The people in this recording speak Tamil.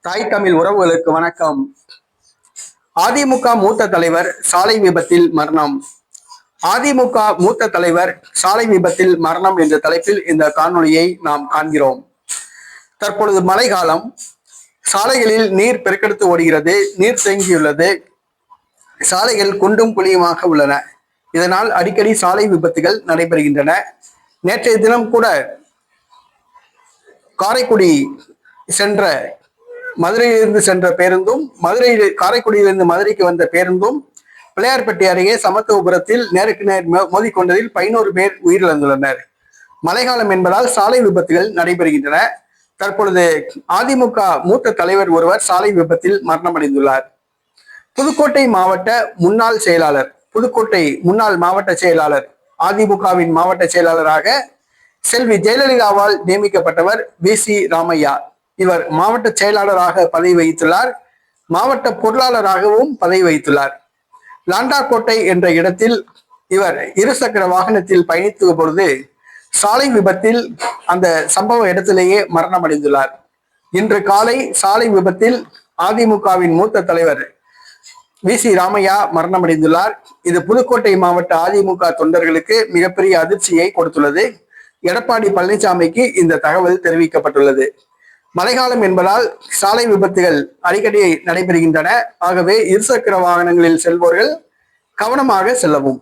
தாய் தமிழ் உறவுகளுக்கு வணக்கம். அதிமுக மூத்த தலைவர் சாலை விபத்தில் மரணம். அதிமுக மூத்த தலைவர் சாலை விபத்தில் மரணம் என்ற தலைப்பில் இந்த காணொளியை நாம் காண்கிறோம். தற்பொழுது மழை காலம், சாலைகளில் நீர் பெருக்கெடுத்து ஓடுகிறது, நீர் தேங்கியுள்ளது, சாலைகள் குண்டும் குழியுமாக உள்ளன. இதனால் அடிக்கடி சாலை விபத்துகள் நடைபெறுகின்றன. நேற்றைய தினம் கூட காரைக்குடி சென்ற மதுரையிலிருந்து சென்ற பேருந்தும், காரைக்குடியிலிருந்து மதுரைக்கு வந்த பேருந்தும் பிள்ளையார்பட்டி அருகே சமத்துவபுரத்தில் நேருக்கு நேர் மோதிக்கொண்டதில் 11 பேர் உயிரிழந்துள்ளனர். மழைக்காலம் என்பதால் சாலை விபத்துகள் நடைபெறுகின்றன. தற்பொழுது அதிமுக மூத்த தலைவர் ஒருவர் சாலை விபத்தில் மரணமடைந்துள்ளார். புதுக்கோட்டை மாவட்ட முன்னாள் செயலாளர், புதுக்கோட்டை முன்னாள் மாவட்ட செயலாளர், அதிமுகவின் மாவட்ட செயலாளராக செல்வி ஜெயலலிதாவால் நியமிக்கப்பட்டவர் வி.சி. ராமையா. இவர் மாவட்ட செயலாளராக பதவி வகித்துள்ளார். மாவட்ட பொருளாளராகவும் பதவி வகித்துள்ளார். லாண்டாக்கோட்டை என்ற இடத்தில் இவர் இருசக்கர வாகனத்தில் பயணித்த பொழுது சாலை விபத்தில் அந்த சம்பவ இடத்திலேயே மரணமடைந்துள்ளார். இன்று காலை சாலை விபத்தில் அதிமுகவின் மூத்த தலைவர் வி.சி. ராமையா மரணமடைந்துள்ளார். இது புதுக்கோட்டை மாவட்ட அதிமுக தொண்டர்களுக்கு மிகப்பெரிய அதிர்ச்சியை கொடுத்துள்ளது. எடப்பாடி பழனிசாமிக்கு இந்த தகவல் தெரிவிக்கப்பட்டுள்ளது. மழைக்காலம் என்பதால் சாலை விபத்துகள் அடிக்கடி நடைபெறுகின்றன. ஆகவே இருசக்கர வாகனங்களில் செல்பவர்கள் கவனமாக செல்லவும்.